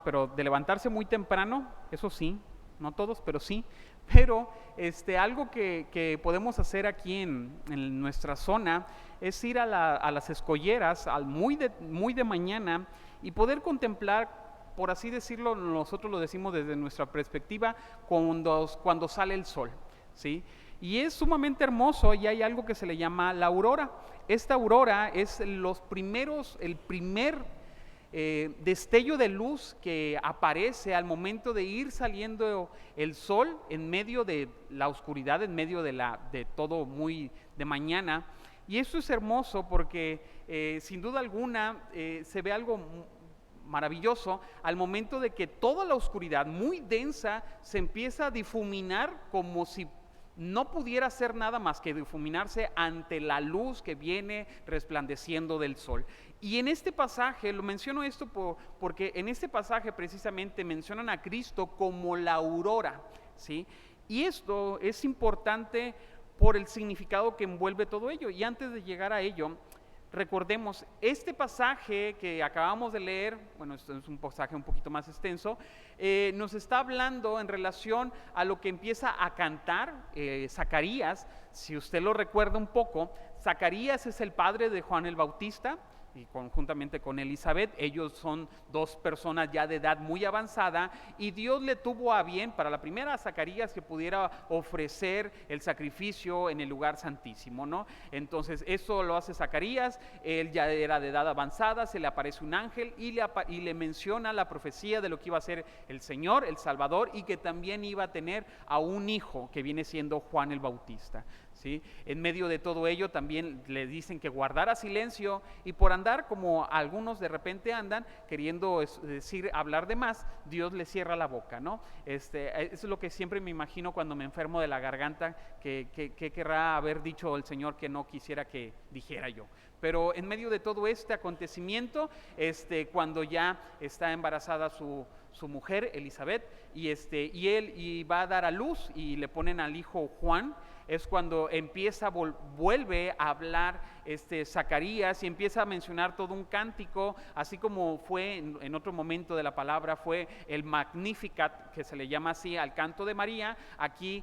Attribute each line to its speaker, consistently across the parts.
Speaker 1: pero de levantarse muy temprano, eso sí, no todos, pero sí. Pero algo que podemos hacer aquí en nuestra zona es ir a las escolleras muy de mañana y poder contemplar, por así decirlo, nosotros lo decimos desde nuestra perspectiva, cuando sale el sol, ¿sí? Y es sumamente hermoso y hay algo que se le llama la aurora. Esta aurora es el primer destello de luz que aparece al momento de ir saliendo el sol en medio de la oscuridad, en medio de todo muy de mañana. Y esto es hermoso porque sin duda alguna se ve algo maravilloso al momento de que toda la oscuridad muy densa se empieza a difuminar como si no pudiera hacer nada más que difuminarse ante la luz que viene resplandeciendo del sol. Y en este pasaje, lo menciono esto porque en este pasaje precisamente mencionan a Cristo como la aurora, ¿sí? Y esto es importante por el significado que envuelve todo ello. Y antes de llegar a ello, recordemos, este pasaje que acabamos de leer, bueno, esto es un pasaje un poquito más extenso, nos está hablando en relación a lo que empieza a cantar Zacarías. Si usted lo recuerda un poco, Zacarías es el padre de Juan el Bautista, y conjuntamente con Elizabeth, ellos son dos personas ya de edad muy avanzada, y Dios le tuvo a bien para la primera a Zacarías que pudiera ofrecer el sacrificio en el lugar santísimo, ¿no? Entonces eso lo hace Zacarías, él ya era de edad avanzada, se le aparece un ángel y le menciona la profecía de lo que iba a ser el Señor, el Salvador, y que también iba a tener a un hijo que viene siendo Juan el Bautista, ¿sí? En medio de todo ello también le dicen que guardara silencio, y por andar como algunos de repente andan queriendo hablar de más, Dios le cierra la boca, ¿no? Eso es lo que siempre me imagino cuando me enfermo de la garganta, que querrá haber dicho el Señor que no quisiera que dijera yo. Pero en medio de todo este acontecimiento, cuando ya está embarazada su mujer Elizabeth, y él va a dar a luz y le ponen al hijo Juan, es cuando vuelve a hablar Zacarías y empieza a mencionar todo un cántico, así como fue en otro momento de la palabra, fue el Magnificat, que se le llama así al canto de María. Aquí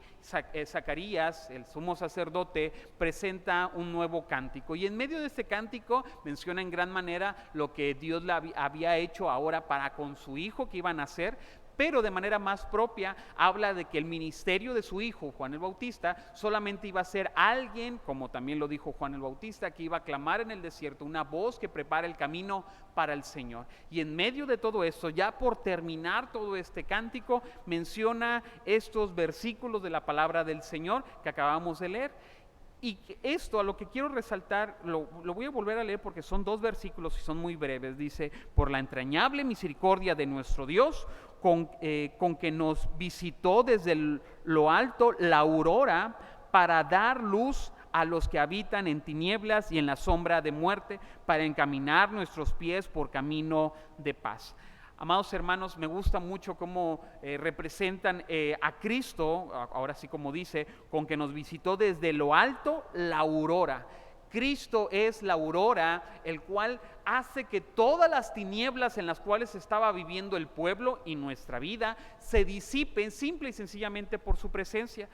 Speaker 1: Zacarías, el sumo sacerdote, presenta un nuevo cántico, y en medio de este cántico menciona en gran manera lo que Dios había hecho ahora para con su hijo que iba a nacer, pero de manera más propia habla de que el ministerio de su hijo, Juan el Bautista, solamente iba a ser alguien, como también lo dijo Juan el Bautista, que iba a clamar en el desierto, una voz que prepara el camino para el Señor. Y en medio de todo esto, ya por terminar todo este cántico, menciona estos versículos de la palabra del Señor que acabamos de leer. Y esto, a lo que quiero resaltar, lo voy a volver a leer porque son dos versículos y son muy breves. Dice: por la entrañable misericordia de nuestro Dios, con que nos visitó desde lo alto la aurora, para dar luz a los que habitan en tinieblas y en la sombra de muerte, para encaminar nuestros pies por camino de paz. Amados hermanos, me gusta mucho cómo representan a Cristo, ahora sí como dice, con que nos visitó desde lo alto la aurora. Cristo es la aurora, el cual hace que todas las tinieblas en las cuales estaba viviendo el pueblo y nuestra vida se disipen simple y sencillamente por su presencia.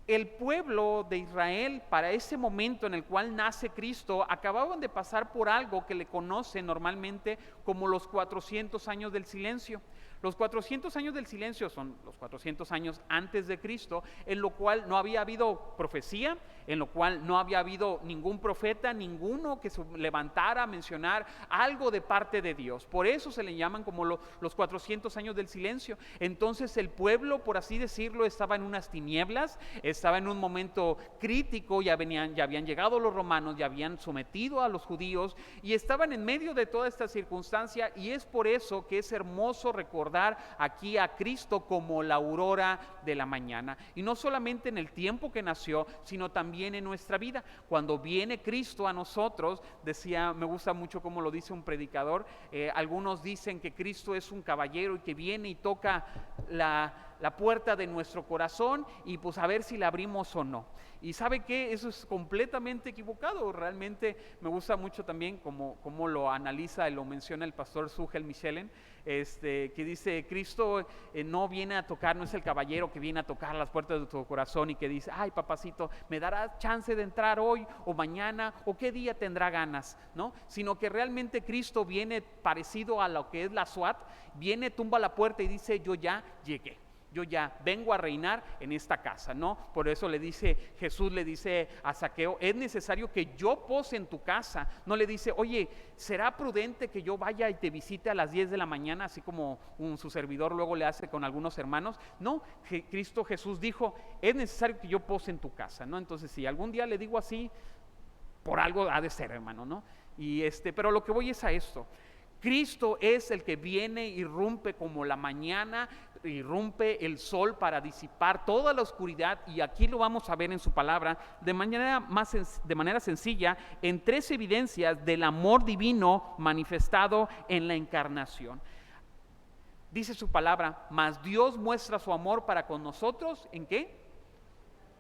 Speaker 1: El pueblo de Israel, para ese momento en el cual nace Cristo, acababan de pasar por algo que le conocen normalmente como los 400 años del silencio. Los 400 años del silencio son los 400 años antes de Cristo, en lo cual no había habido profecía, en lo cual no había habido ningún profeta, ninguno que se levantara a mencionar algo de parte de Dios. Por eso se le llaman como los 400 años del silencio. Entonces el pueblo, por así decirlo, estaba en unas tinieblas, estaba en un momento crítico, ya habían llegado los romanos, ya habían sometido a los judíos y estaban en medio de toda esta circunstancia, y es por eso que es hermoso recordar aquí a Cristo como la aurora de la mañana, y no solamente en el tiempo que nació, sino también en nuestra vida. Cuando viene Cristo a nosotros, me gusta mucho cómo lo dice un predicador, algunos dicen que Cristo es un caballero y que viene y toca la puerta de nuestro corazón, y pues a ver si la abrimos o no. Y ¿sabe qué? Eso es completamente equivocado. Realmente me gusta mucho también como lo analiza y lo menciona el pastor Sugel Michelen, que dice, Cristo no viene a tocar, no es el caballero que viene a tocar las puertas de tu corazón y que dice, ay papacito, ¿me darás chance de entrar hoy o mañana o qué día tendrá ganas? ¿No? Sino que realmente Cristo viene parecido a lo que es la SWAT, viene, tumba la puerta y dice, yo ya llegué. Yo ya vengo a reinar en esta casa, ¿no? Por eso Jesús le dice a Zaqueo, es necesario que yo pose en tu casa. No le dice, oye, ¿será prudente que yo vaya y te visite a las 10 de la mañana, así como su servidor luego le hace con algunos hermanos? No, Cristo Jesús dijo, es necesario que yo pose en tu casa, ¿no? Entonces, si algún día le digo así, por algo ha de ser, hermano, ¿no? Pero lo que voy es a esto. Cristo es el que viene, irrumpe como la mañana, irrumpe el sol para disipar toda la oscuridad, y aquí lo vamos a ver en su palabra de manera sencilla en 3 evidencias del amor divino manifestado en la encarnación. Dice su palabra, mas Dios muestra su amor para con nosotros, ¿en qué?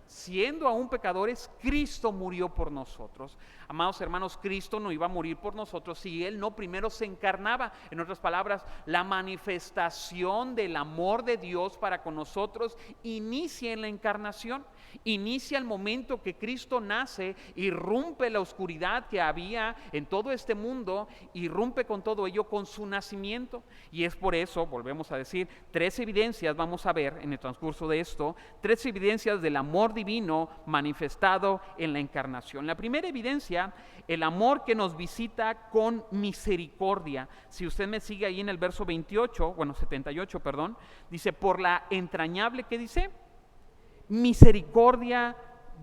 Speaker 1: Siendo aún pecadores, Cristo murió por nosotros. Amados hermanos, Cristo no iba a morir por nosotros si Él no primero se encarnaba. En otras palabras, la manifestación del amor de Dios para con nosotros inicia en la encarnación. Inicia el momento que Cristo nace, irrumpe la oscuridad que había en todo este mundo, irrumpe con todo ello con su nacimiento. Y es por eso, volvemos a decir, 3 evidencias vamos a ver en el transcurso de esto, 3 evidencias del amor divino manifestado en la encarnación. La primera evidencia, el amor que nos visita con misericordia. Si usted me sigue ahí en el verso 78, dice, por la entrañable, ¿qué dice? Misericordia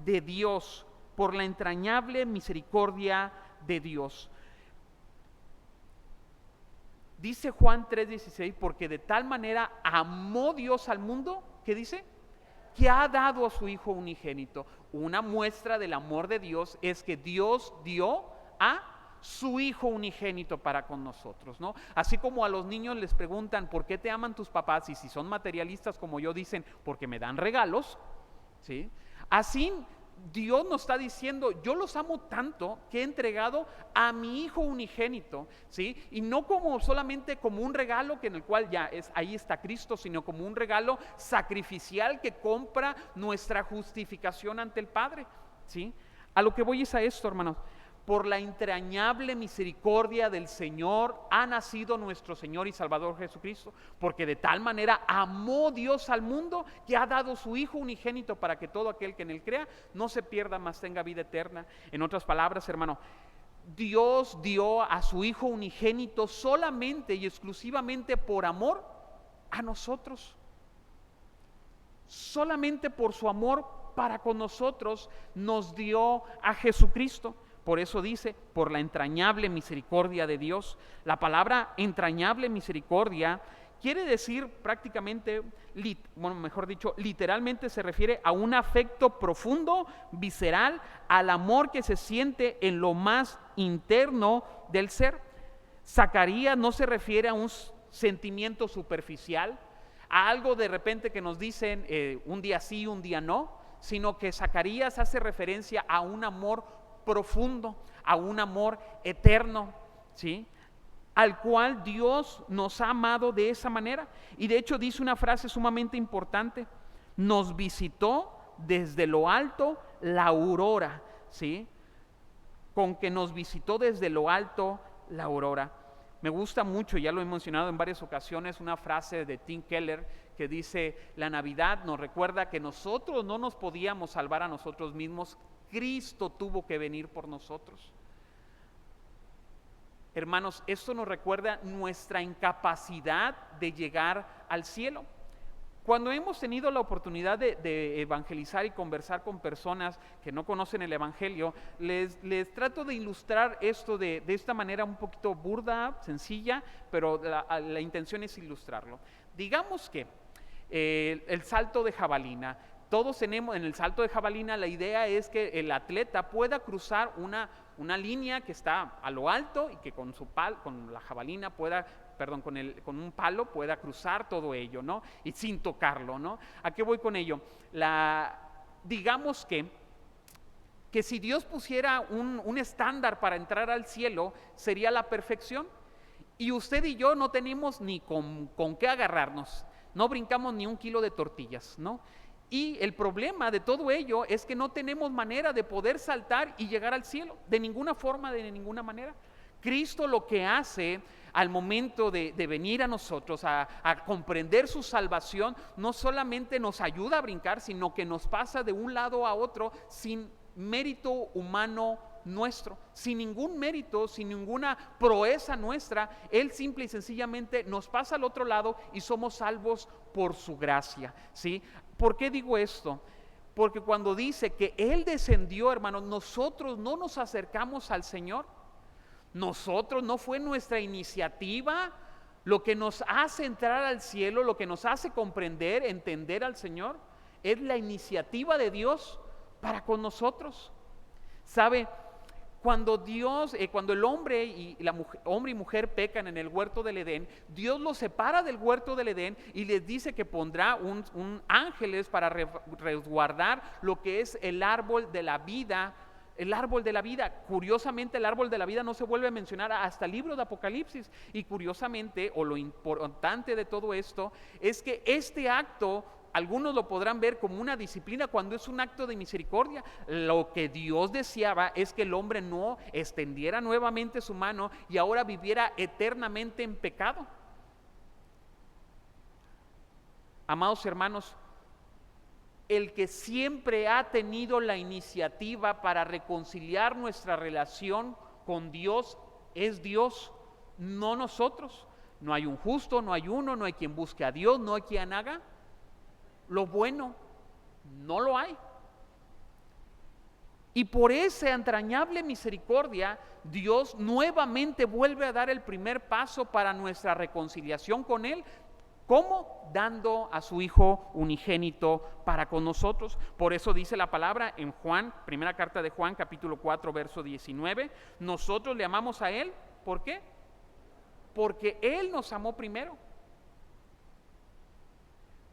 Speaker 1: de Dios, por la entrañable misericordia de Dios. Dice Juan 3:16, porque de tal manera amó Dios al mundo, ¿qué dice? Que ha dado a su Hijo unigénito. Una muestra del amor de Dios es que Dios dio a su Hijo unigénito para con nosotros, ¿no? Así como a los niños les preguntan, ¿por qué te aman tus papás? Y si son materialistas como yo, dicen, porque me dan regalos, ¿sí? Así Dios nos está diciendo, yo los amo tanto que he entregado a mi Hijo unigénito, ¿sí? Y no como solamente como un regalo que en el cual ahí está Cristo, sino como un regalo sacrificial que compra nuestra justificación ante el Padre, ¿sí? A lo que voy es a esto, hermanos. Por la entrañable misericordia del Señor ha nacido nuestro Señor y Salvador Jesucristo, porque de tal manera amó Dios al mundo que ha dado su Hijo unigénito para que todo aquel que en él crea no se pierda, mas tenga vida eterna. En otras palabras, hermano, Dios dio a su Hijo unigénito solamente y exclusivamente por amor a nosotros. Solamente por su amor para con nosotros nos dio a Jesucristo. Por eso dice, por la entrañable misericordia de Dios. La palabra entrañable misericordia quiere decir prácticamente, literalmente se refiere a un afecto profundo, visceral, al amor que se siente en lo más interno del ser. Zacarías no se refiere a un sentimiento superficial, a algo de repente que nos dicen un día sí, un día no, sino que Zacarías hace referencia a un amor profundo, a un amor eterno, ¿sí? Al cual Dios nos ha amado de esa manera. Y de hecho dice una frase sumamente importante: nos visitó desde lo alto la aurora, ¿sí? Con que nos visitó desde lo alto la aurora. Me gusta mucho, ya lo he mencionado en varias ocasiones, una frase de Tim Keller que dice: la Navidad nos recuerda que nosotros no nos podíamos salvar a nosotros mismos, Cristo tuvo que venir por nosotros. Hermanos, esto nos recuerda nuestra incapacidad de llegar al cielo. Cuando hemos tenido la oportunidad de evangelizar y conversar con personas que no conocen el evangelio, les trato de ilustrar esto de esta manera un poquito burda, sencilla, pero la intención es ilustrarlo. Digamos que el salto de jabalina. Todos tenemos en el salto de jabalina, la idea es que el atleta pueda cruzar una línea que está a lo alto y que con la jabalina con un palo pueda cruzar todo ello, ¿no? Y sin tocarlo, ¿no? ¿A qué voy con ello? digamos que si Dios pusiera un estándar para entrar al cielo, sería la perfección. Y usted y yo no tenemos ni con qué agarrarnos, no brincamos ni un kilo de tortillas, ¿no? Y el problema de todo ello es que no tenemos manera de poder saltar y llegar al cielo, de ninguna forma, de ninguna manera. Cristo lo que hace al momento de venir a nosotros, a comprender su salvación, no solamente nos ayuda a brincar, sino que nos pasa de un lado a otro sin mérito humano nuestro, sin ningún mérito, sin ninguna proeza nuestra. Él simple y sencillamente nos pasa al otro lado y somos salvos por su gracia, ¿sí? ¿Por qué digo esto? Porque cuando dice que Él descendió, hermanos, nosotros no nos acercamos al Señor. Nosotros, no fue nuestra iniciativa lo que nos hace entrar al cielo, lo que nos hace comprender, entender al Señor. Es la iniciativa de Dios para con nosotros. ¿Sabe? Cuando Dios, cuando el hombre y la mujer, hombre y mujer pecan en el huerto del Edén, Dios los separa del huerto del Edén y les dice que pondrá un ángeles para resguardar lo que es el árbol de la vida. El árbol de la vida, curiosamente el árbol de la vida no se vuelve a mencionar hasta el libro de Apocalipsis. Y curiosamente, o lo importante de todo esto, es que este acto, algunos lo podrán ver como una disciplina cuando es un acto de misericordia. Lo que Dios deseaba es que el hombre no extendiera nuevamente su mano y ahora viviera eternamente en pecado. Amados hermanos, el que siempre ha tenido la iniciativa para reconciliar nuestra relación con Dios es Dios, no nosotros. No hay un justo, no hay uno, no hay quien busque a Dios, no hay quien haga lo bueno, no lo hay. Y por esa entrañable misericordia, Dios nuevamente vuelve a dar el primer paso para nuestra reconciliación con Él. ¿Cómo? Dando a su Hijo unigénito para con nosotros. Por eso dice la palabra en Juan, primera carta de Juan, capítulo 4, verso 19, nosotros le amamos a Él, ¿por qué? Porque Él nos amó primero.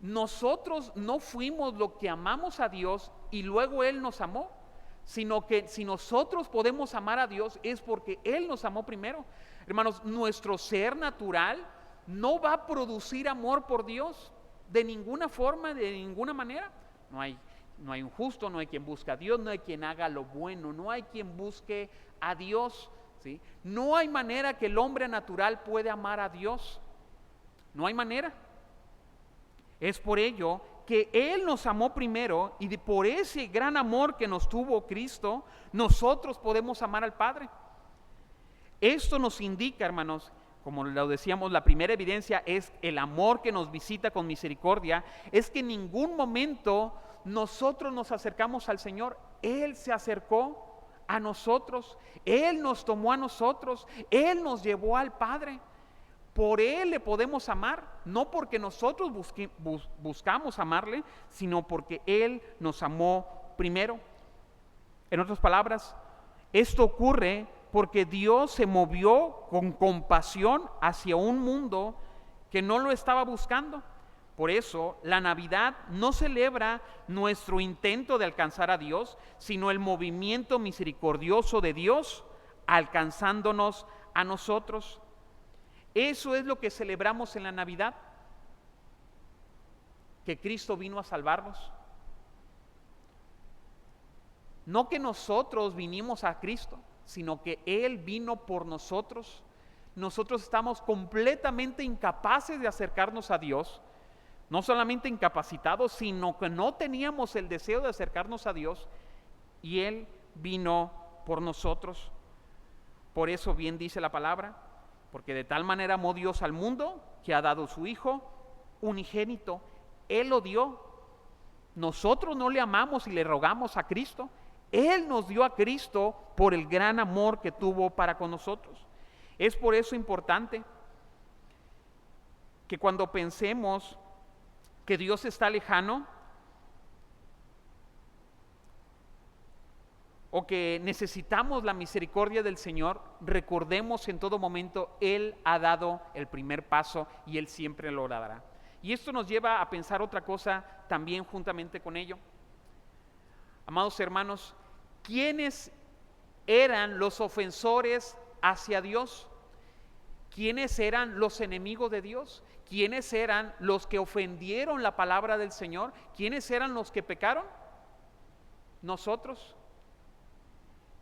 Speaker 1: Nosotros no fuimos lo que amamos a Dios y luego Él nos amó, sino que si nosotros podemos amar a Dios es porque Él nos amó primero. Hermanos, nuestro ser natural no va a producir amor por Dios de ninguna forma, de ninguna manera. No hay un justo, no hay quien busque a Dios, no hay quien haga lo bueno, no hay quien busque a Dios, ¿sí? No hay manera que el hombre natural pueda amar a Dios, no hay manera. Es por ello que Él nos amó primero y por ese gran amor que nos tuvo Cristo, nosotros podemos amar al Padre. Esto nos indica, hermanos, como lo decíamos, la primera evidencia es el amor que nos visita con misericordia, es que en ningún momento nosotros nos acercamos al Señor, Él se acercó a nosotros, Él nos tomó a nosotros, Él nos llevó al Padre. Por Él le podemos amar, no porque nosotros buscamos amarle, sino porque Él nos amó primero. En otras palabras, esto ocurre porque Dios se movió con compasión hacia un mundo que no lo estaba buscando. Por eso la Navidad no celebra nuestro intento de alcanzar a Dios, sino el movimiento misericordioso de Dios alcanzándonos a nosotros. Eso es lo que celebramos en la Navidad, que Cristo vino a salvarnos. No que nosotros vinimos a Cristo, sino que Él vino por nosotros. Nosotros estamos completamente incapaces de acercarnos a Dios, no solamente incapacitados, sino que no teníamos el deseo de acercarnos a Dios, y Él vino por nosotros. Por eso bien dice la palabra, porque de tal manera amó Dios al mundo, que ha dado su Hijo unigénito. Él lo dio. Nosotros no le amamos y le rogamos a Cristo. Él nos dio a Cristo por el gran amor que tuvo para con nosotros. Es por eso importante que cuando pensemos que Dios está lejano o que necesitamos la misericordia del Señor, recordemos en todo momento, Él ha dado el primer paso y Él siempre lo dará. Y esto nos lleva a pensar otra cosa también juntamente con ello. Amados hermanos, ¿quiénes eran los ofensores hacia Dios? ¿Quiénes eran los enemigos de Dios? ¿Quiénes eran los que ofendieron la palabra del Señor? ¿Quiénes eran los que pecaron? Nosotros.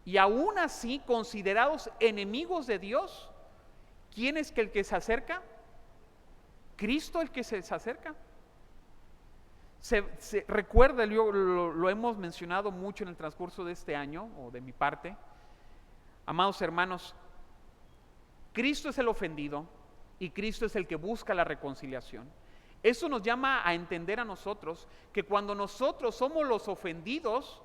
Speaker 1: Y aún así, considerados enemigos de Dios, ¿quién es el que se acerca? Cristo el que se acerca. Recuerda, lo hemos mencionado mucho en el transcurso de este año, o de mi parte. Amados hermanos, Cristo es el ofendido y Cristo es el que busca la reconciliación. Eso nos llama a entender a nosotros que cuando nosotros somos los ofendidos,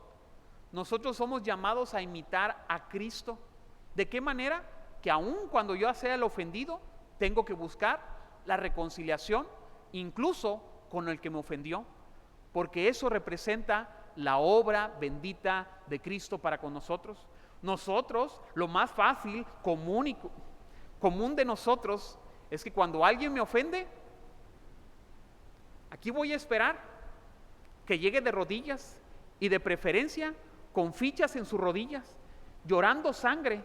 Speaker 1: nosotros somos llamados a imitar a Cristo. ¿De qué manera? Que aun cuando yo sea el ofendido, tengo que buscar la reconciliación, incluso con el que me ofendió, porque eso representa la obra bendita de Cristo para con nosotros. Nosotros, lo más fácil, común de nosotros, es que cuando alguien me ofende, aquí voy a esperar que llegue de rodillas y de preferencia con fichas en sus rodillas, llorando sangre,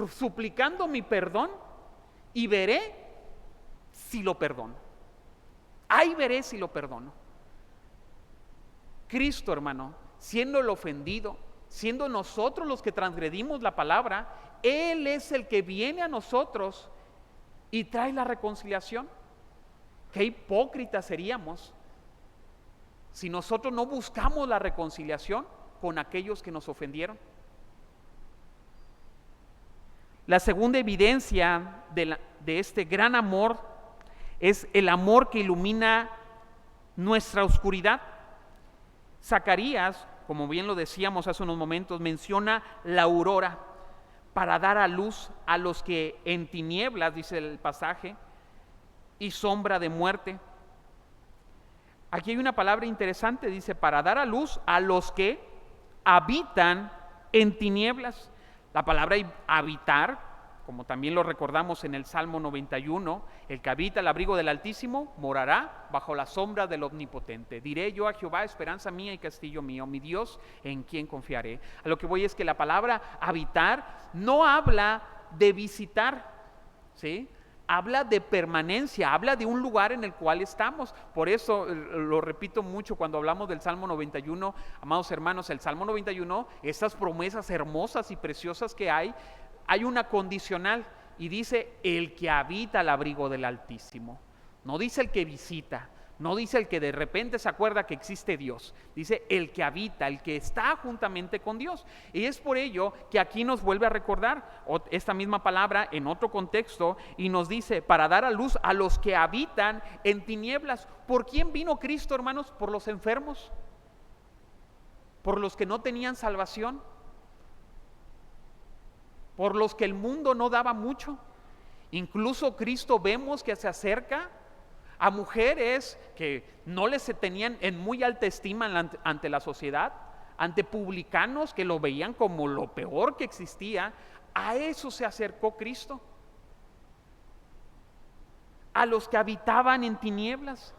Speaker 1: suplicando mi perdón, y veré si lo perdono. Ahí veré si lo perdono. Cristo, hermano, siendo el ofendido, siendo nosotros los que transgredimos la palabra, Él es el que viene a nosotros y trae la reconciliación. Qué hipócritas seríamos si nosotros no buscamos la reconciliación con aquellos que nos ofendieron. La segunda evidencia de este gran amor es el amor que ilumina nuestra oscuridad. Zacarías, como bien lo decíamos hace unos momentos, menciona la aurora para dar a luz a los que en tinieblas, dice el pasaje, y sombra de muerte. Aquí hay una palabra interesante, dice, para dar a luz a los que habitan en tinieblas. La palabra habitar, como también lo recordamos en el Salmo 91, el que habita el abrigo del Altísimo morará bajo la sombra del Omnipotente. Diré yo a Jehová, esperanza mía y castillo mío, mi Dios, en quien confiaré. A lo que voy es que la palabra habitar no habla de visitar, ¿sí? Habla de permanencia, habla de un lugar en el cual estamos. Por eso lo repito mucho cuando hablamos del Salmo 91, amados hermanos, el Salmo 91, estas promesas hermosas y preciosas que hay una condicional y dice el que habita al abrigo del Altísimo. No dice el que visita, no dice el que de repente se acuerda que existe Dios, dice el que habita, el que está juntamente con Dios. Y es por ello que aquí nos vuelve a recordar esta misma palabra en otro contexto y nos dice para dar a luz a los que habitan en tinieblas. ¿Por quién vino Cristo, hermanos? Por los enfermos, por los que no tenían salvación, por los que el mundo no daba mucho. Incluso Cristo vemos que se acerca a mujeres que no les tenían en muy alta estima ante la sociedad, ante publicanos que lo veían como lo peor que existía. A eso se acercó Cristo, a los que habitaban en tinieblas.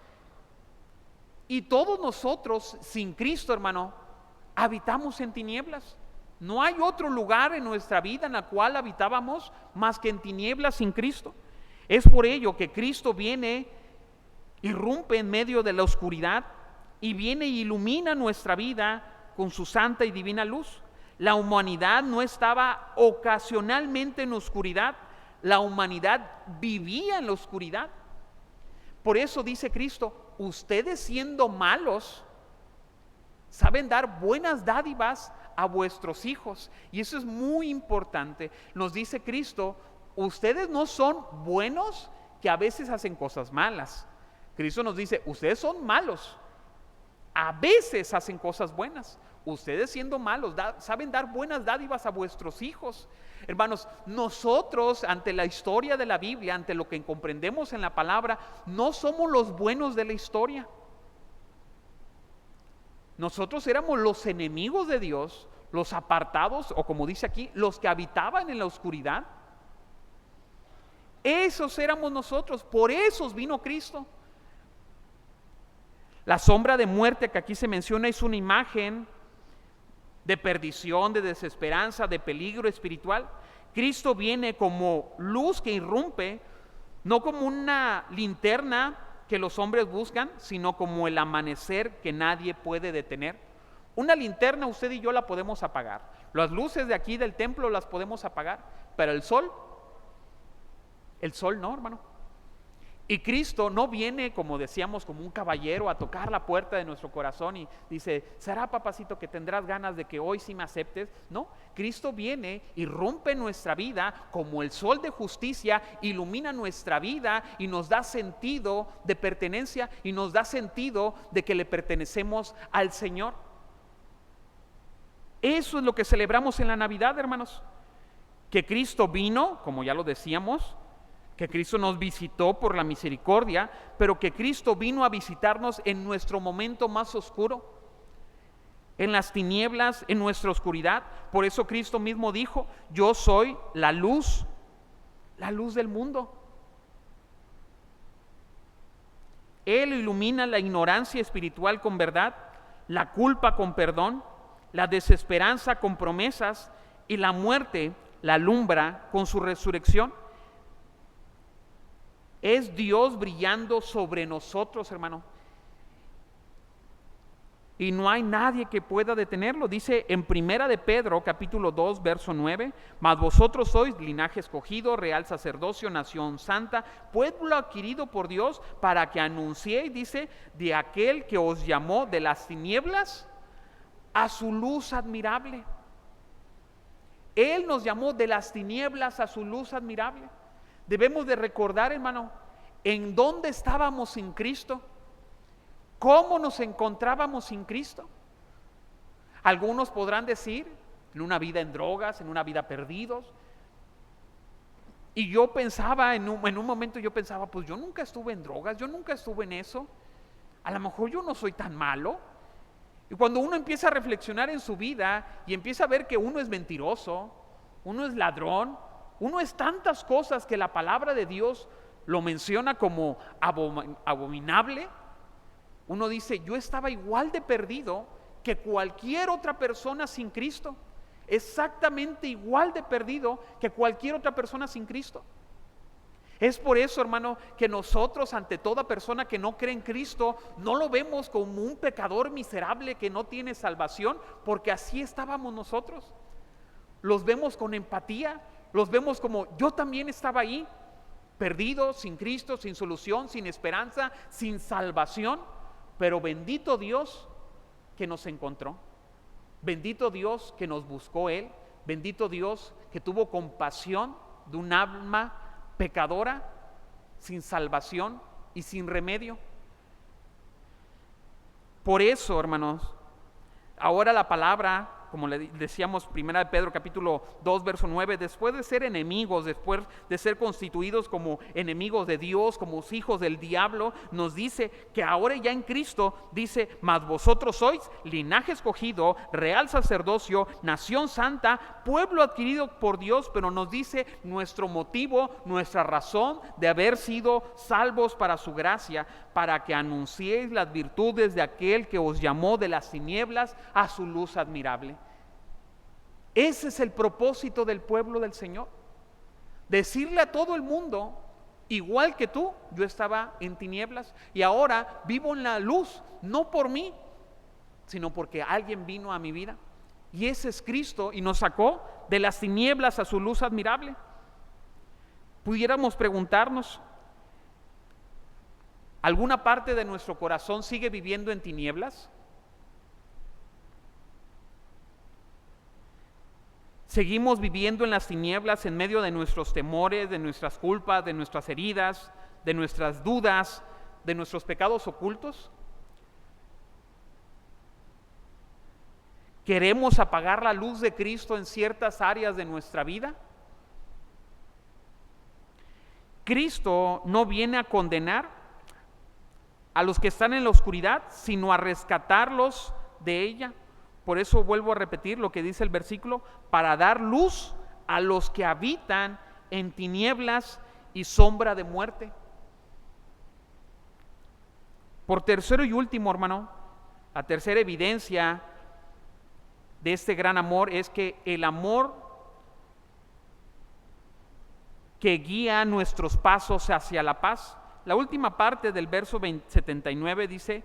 Speaker 1: Y todos nosotros sin Cristo, hermano, habitamos en tinieblas. No hay otro lugar en nuestra vida en el cual habitábamos más que en tinieblas sin Cristo. Es por ello que Cristo viene, irrumpe en medio de la oscuridad y viene e ilumina nuestra vida con su santa y divina luz. La humanidad no estaba ocasionalmente en oscuridad, la humanidad vivía en la oscuridad. Por eso dice Cristo, ustedes siendo malos, saben dar buenas dádivas a vuestros hijos. Y eso es muy importante. Nos dice Cristo, ustedes no son buenos que a veces hacen cosas malas. Cristo nos dice, ustedes son malos, a veces hacen cosas buenas. Ustedes siendo malos, saben dar buenas dádivas a vuestros hijos. Hermanos, nosotros ante la historia de la Biblia, ante lo que comprendemos en la palabra, no somos los buenos de la historia. Nosotros éramos los enemigos de Dios, los apartados, o como dice aquí, los que habitaban en la oscuridad. Esos éramos nosotros, por esos vino Cristo. La sombra de muerte que aquí se menciona es una imagen de perdición, de desesperanza, de peligro espiritual. Cristo viene como luz que irrumpe, no como una linterna que los hombres buscan, sino como el amanecer que nadie puede detener. Una linterna usted y yo la podemos apagar, las luces de aquí del templo las podemos apagar, pero el sol no, hermano. Y Cristo no viene, como decíamos, como un caballero a tocar la puerta de nuestro corazón y dice, ¿será, papacito, que tendrás ganas de que hoy sí me aceptes? No, Cristo viene y rompe nuestra vida como el sol de justicia, ilumina nuestra vida y nos da sentido de pertenencia y nos da sentido de que le pertenecemos al Señor. Eso es lo que celebramos en la Navidad, hermanos. Que Cristo vino, como ya lo decíamos, que Cristo nos visitó por la misericordia, pero que Cristo vino a visitarnos en nuestro momento más oscuro, en las tinieblas, en nuestra oscuridad. Por eso Cristo mismo dijo, yo soy la luz del mundo. Él ilumina la ignorancia espiritual con verdad, la culpa con perdón, la desesperanza con promesas y la muerte la alumbra con su resurrección. Es Dios brillando sobre nosotros, hermano. Y no hay nadie que pueda detenerlo. Dice en Primera de Pedro, capítulo 2, verso 9, mas vosotros sois linaje escogido, real sacerdocio, nación santa, pueblo adquirido por Dios, para que anunciéis, dice, de aquel que os llamó de las tinieblas a su luz admirable. Él nos llamó de las tinieblas a su luz admirable. Debemos de recordar, hermano, en dónde estábamos sin Cristo, cómo nos encontrábamos sin Cristo. Algunos podrán decir, en una vida en drogas, en una vida perdidos. Y yo pensaba, en un momento yo pensaba, pues yo nunca estuve en drogas, yo nunca estuve en eso. A lo mejor yo no soy tan malo. Y cuando uno empieza a reflexionar en su vida y empieza a ver que uno es mentiroso, uno es ladrón, uno es tantas cosas que la palabra de Dios lo menciona como abominable, uno dice, yo estaba igual de perdido que cualquier otra persona sin Cristo, exactamente igual de perdido que cualquier otra persona sin Cristo. Es por eso, hermano, que nosotros ante toda persona que no cree en Cristo, no lo vemos como un pecador miserable que no tiene salvación, porque así estábamos nosotros. Los vemos con empatía, los vemos como yo también estaba ahí, perdido, sin Cristo, sin solución, sin esperanza, sin salvación, pero bendito Dios que nos encontró, bendito Dios que nos buscó Él, bendito Dios que tuvo compasión de un alma pecadora, sin salvación y sin remedio. Por eso, hermanos, ahora la palabra, como le decíamos, Primera de Pedro capítulo 2 verso 9, después de ser enemigos, después de ser constituidos como enemigos de Dios, como hijos del diablo, nos dice que ahora ya en Cristo, dice, mas vosotros sois linaje escogido, real sacerdocio, nación santa, pueblo adquirido por Dios, pero nos dice nuestro motivo, nuestra razón de haber sido salvos para su gracia, para que anunciéis las virtudes de aquel que os llamó de las tinieblas a su luz admirable. Ese es el propósito del pueblo del Señor. Decirle a todo el mundo, igual que tú, yo estaba en tinieblas y ahora vivo en la luz, no por mí, sino porque alguien vino a mi vida. Y ese es Cristo y nos sacó de las tinieblas a su luz admirable. Pudiéramos preguntarnos, ¿alguna parte de nuestro corazón sigue viviendo en tinieblas? Seguimos viviendo en las tinieblas en medio de nuestros temores, de nuestras culpas, de nuestras heridas, de nuestras dudas, de nuestros pecados ocultos. ¿Queremos apagar la luz de Cristo en ciertas áreas de nuestra vida? Cristo no viene a condenar a los que están en la oscuridad, sino a rescatarlos de ella. Por eso vuelvo a repetir lo que dice el versículo, para dar luz a los que habitan en tinieblas y sombra de muerte. Por tercero y último, hermano, la tercera evidencia de este gran amor es que el amor que guía nuestros pasos hacia la paz. La última parte del verso 79 dice: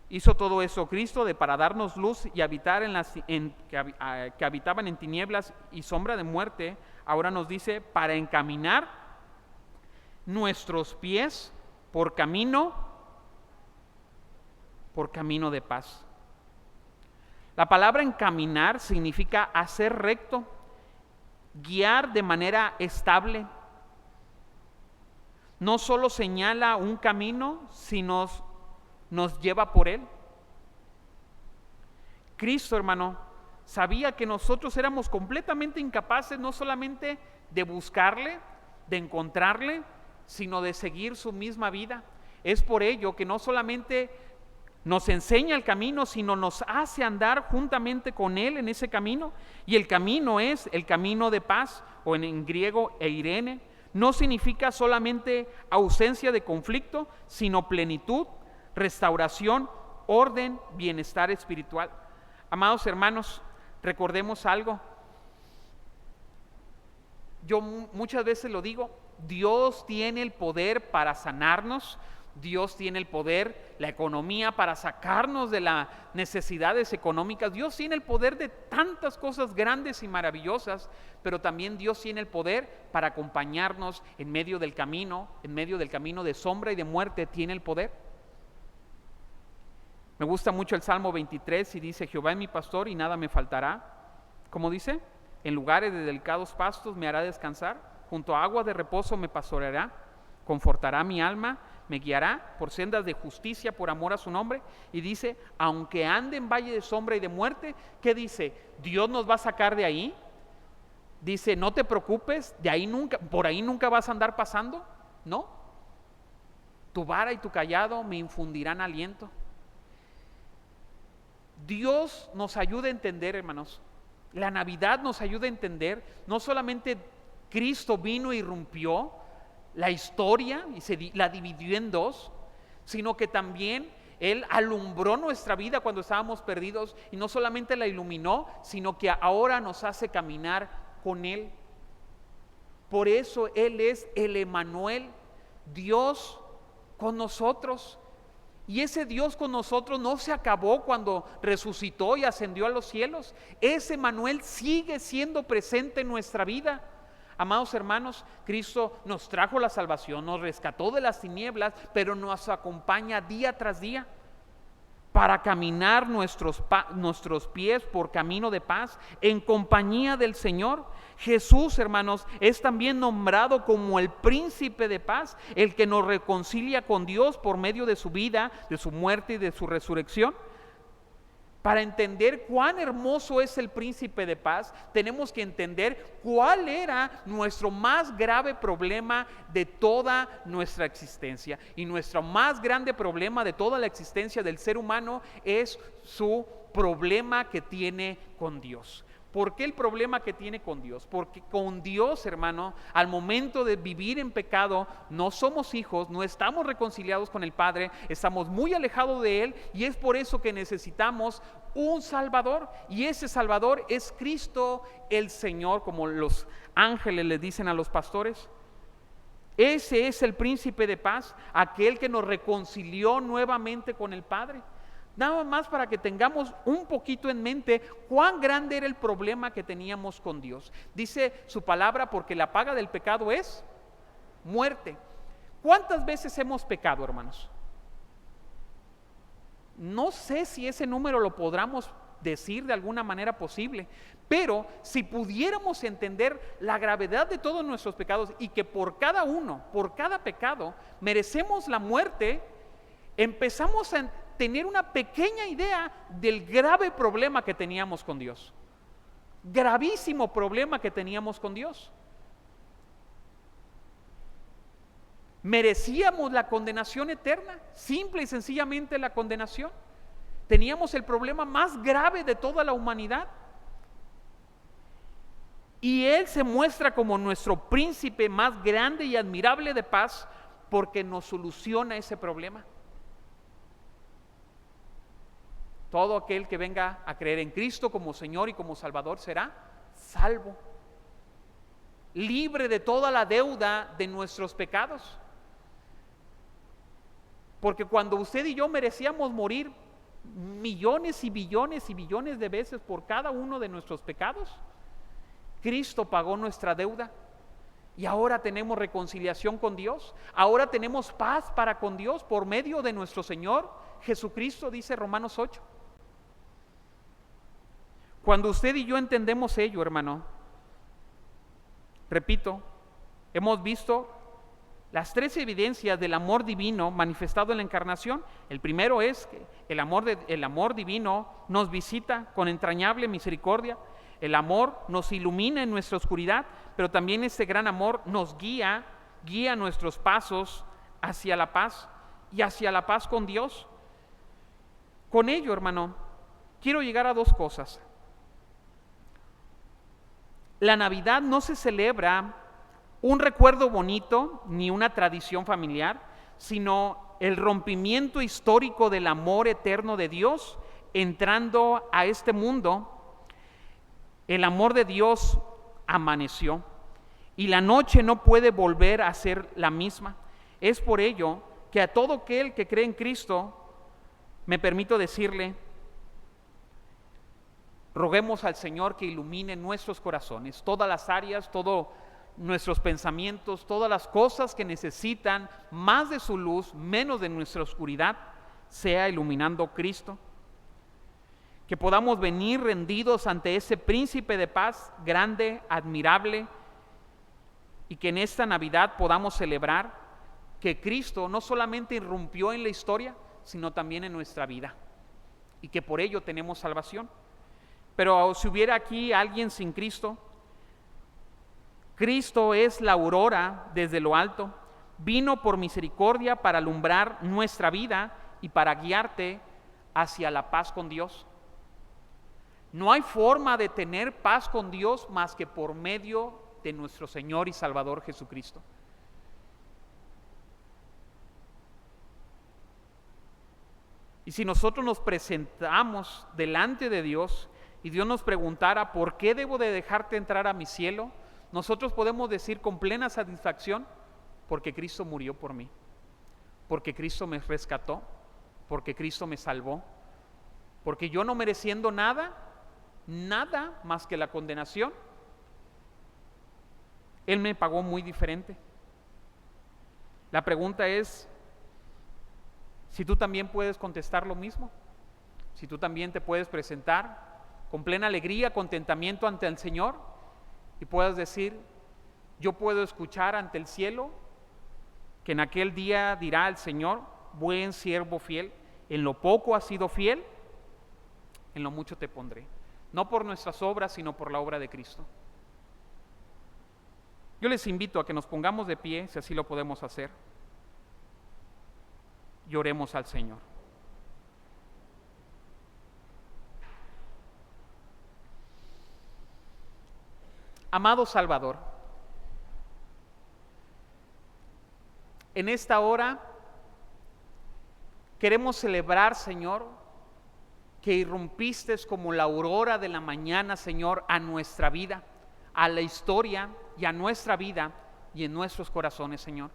Speaker 1: hizo todo eso Cristo para darnos luz y habitar que habitaban en tinieblas y sombra de muerte. Ahora nos dice: para encaminar nuestros pies por camino de paz. La palabra encaminar significa hacer recto, guiar de manera estable. No solo señala un camino, sino nos lleva por él. Cristo, hermano, sabía que nosotros éramos completamente incapaces no solamente de buscarle, de encontrarle, sino de seguir su misma vida. Es por ello que no solamente nos enseña el camino, sino nos hace andar juntamente con él en ese camino. Y el camino es el camino de paz, o en griego eirene. No significa solamente ausencia de conflicto, sino plenitud, restauración, orden, bienestar espiritual. Amados hermanos, recordemos algo. Yo muchas veces lo digo: Dios tiene el poder para sanarnos. Dios tiene el poder, la economía, para sacarnos de las necesidades económicas. Dios tiene el poder de tantas cosas grandes y maravillosas, pero también Dios tiene el poder para acompañarnos en medio del camino de sombra y de muerte. Tiene el poder. Me gusta mucho el Salmo 23 y dice: Jehová es mi pastor y nada me faltará. ¿Cómo dice? En lugares de delicados pastos me hará descansar, junto a aguas de reposo me pastoreará, confortará mi alma, me guiará por sendas de justicia por amor a su nombre. Y dice: aunque ande en valle de sombra y de muerte, ¿qué dice? Dios nos va a sacar de ahí. Dice: no te preocupes, por ahí nunca vas a andar pasando. No, tu vara y tu cayado me infundirán aliento. Dios nos ayuda a entender, hermanos. La Navidad nos ayuda a entender. No solamente Cristo vino y irrumpió la historia y la dividió en dos, sino que también Él alumbró nuestra vida cuando estábamos perdidos, y no solamente la iluminó, sino que ahora nos hace caminar con Él. Por eso Él es el Emmanuel, Dios con nosotros. Y ese Dios con nosotros no se acabó cuando resucitó y ascendió a los cielos. Ese Emmanuel sigue siendo presente en nuestra vida. Amados hermanos, Cristo nos trajo la salvación, nos rescató de las tinieblas, pero nos acompaña día tras día para caminar nuestros pies por camino de paz en compañía del Señor. Jesús, hermanos, es también nombrado como el príncipe de paz, el que nos reconcilia con Dios por medio de su vida, de su muerte y de su resurrección. Para entender cuán hermoso es el príncipe de paz, tenemos que entender cuál era nuestro más grave problema de toda nuestra existencia. Y nuestro más grande problema de toda la existencia del ser humano es su problema que tiene con Dios. ¿Por qué el problema que tiene con Dios? Porque con Dios, hermano, al momento de vivir en pecado, no somos hijos, no estamos reconciliados con el Padre, estamos muy alejados de Él, y es por eso que necesitamos un Salvador, y ese Salvador es Cristo el Señor, como los ángeles le dicen a los pastores. Ese es el príncipe de paz, aquel que nos reconcilió nuevamente con el Padre. Nada más para que tengamos un poquito en mente cuán grande era el problema que teníamos con Dios. Dice su palabra: porque la paga del pecado es muerte. ¿Cuántas veces hemos pecado, hermanos? No sé si ese número lo podamos decir de alguna manera posible, pero si pudiéramos entender la gravedad de todos nuestros pecados y que por cada pecado merecemos la muerte, empezamos a tener una pequeña idea del grave problema que teníamos con Dios. Gravísimo problema que teníamos con Dios. Merecíamos la condenación eterna, simple y sencillamente la condenación. Teníamos el problema más grave de toda la humanidad. Y Él se muestra como nuestro príncipe más grande y admirable de paz, porque nos soluciona ese problema. Todo aquel que venga a creer en Cristo como Señor y como Salvador será salvo, libre de toda la deuda de nuestros pecados. Porque cuando usted y yo merecíamos morir millones y billones y billones de veces por cada uno de nuestros pecados, Cristo pagó nuestra deuda y ahora tenemos reconciliación con Dios, ahora tenemos paz para con Dios por medio de nuestro Señor Jesucristo, dice Romanos 8. Cuando usted y yo entendemos ello, hermano, repito, hemos visto las tres evidencias del amor divino manifestado en la encarnación. El primero es que el amor divino nos visita con entrañable misericordia. El amor nos ilumina en nuestra oscuridad, pero también este gran amor nos guía nuestros pasos hacia la paz y hacia la paz con Dios. Con ello, hermano, quiero llegar a dos cosas. La Navidad no se celebra un recuerdo bonito ni una tradición familiar, sino el rompimiento histórico del amor eterno de Dios entrando a este mundo. El amor de Dios amaneció y la noche no puede volver a ser la misma. Es por ello que a todo aquel que cree en Cristo, me permito decirle, roguemos al Señor que ilumine nuestros corazones, todas las áreas, todos nuestros pensamientos, todas las cosas que necesitan más de su luz, menos de nuestra oscuridad, sea iluminando Cristo. Que podamos venir rendidos ante ese príncipe de paz, grande, admirable, y que en esta Navidad podamos celebrar que Cristo no solamente irrumpió en la historia, sino también en nuestra vida, y que por ello tenemos salvación. Pero si hubiera aquí alguien sin Cristo, Cristo es la aurora desde lo alto, vino por misericordia para alumbrar nuestra vida y para guiarte hacia la paz con Dios. No hay forma de tener paz con Dios más que por medio de nuestro Señor y Salvador Jesucristo. Y si nosotros nos presentamos delante de Dios y Dios nos preguntara, ¿por qué debo de dejarte entrar a mi cielo?, nosotros podemos decir con plena satisfacción, porque Cristo murió por mí, porque Cristo me rescató, porque Cristo me salvó, porque yo no mereciendo nada más que la condenación, Él me pagó muy diferente. La pregunta es si tú también puedes contestar lo mismo, si tú también te puedes presentar con plena alegría, contentamiento ante el Señor, y puedas decir, yo puedo escuchar ante el cielo que en aquel día dirá el Señor, buen siervo fiel, en lo poco has sido fiel, en lo mucho te pondré. No por nuestras obras, sino por la obra de Cristo. Yo les invito a que nos pongamos de pie, si así lo podemos hacer, y oremos al Señor. Amado Salvador, en esta hora queremos celebrar, Señor, que irrumpiste como la aurora de la mañana, Señor, a nuestra vida, a la historia y a nuestra vida y en nuestros corazones, Señor.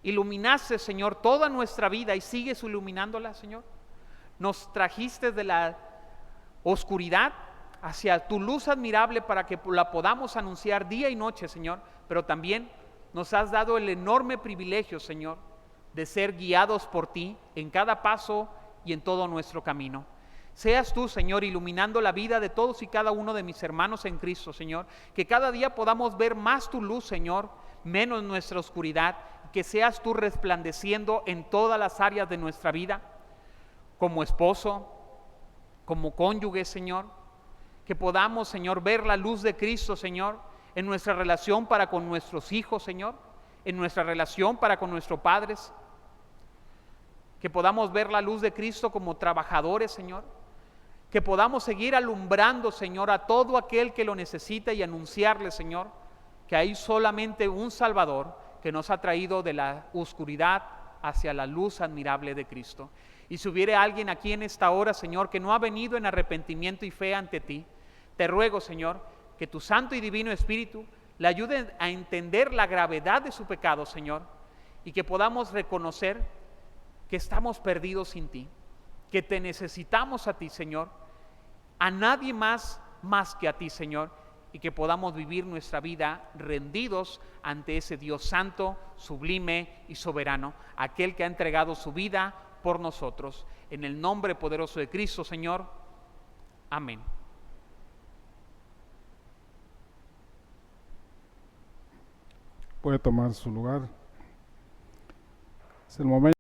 Speaker 1: Iluminaste, Señor, toda nuestra vida y sigues iluminándola, Señor. Nos trajiste de la oscuridad hacia tu luz admirable para que la podamos anunciar día y noche, Señor, pero también nos has dado el enorme privilegio, Señor, de ser guiados por ti en cada paso y en todo nuestro camino. Seas tú, Señor, iluminando la vida de todos y cada uno de mis hermanos en Cristo, Señor, que cada día podamos ver más tu luz, Señor, menos nuestra oscuridad, que seas tú resplandeciendo en todas las áreas de nuestra vida, como esposo, como cónyuge, Señor, que podamos, Señor, ver la luz de Cristo, Señor, en nuestra relación para con nuestros hijos, Señor, en nuestra relación para con nuestros padres, que podamos ver la luz de Cristo como trabajadores, Señor, que podamos seguir alumbrando, Señor, a todo aquel que lo necesita y anunciarle, Señor, que hay solamente un Salvador que nos ha traído de la oscuridad hacia la luz admirable de Cristo. Y si hubiere alguien aquí en esta hora, Señor, que no ha venido en arrepentimiento y fe ante ti, te ruego, Señor, que tu Santo y Divino Espíritu le ayude a entender la gravedad de su pecado, Señor, y que podamos reconocer que estamos perdidos sin ti, que te necesitamos a ti, Señor, a nadie más que a ti, Señor, y que podamos vivir nuestra vida rendidos ante ese Dios santo, sublime y soberano, aquel que ha entregado su vida por nosotros. En el nombre poderoso de Cristo, Señor. Amén.
Speaker 2: Puede tomar su lugar. Es el momento.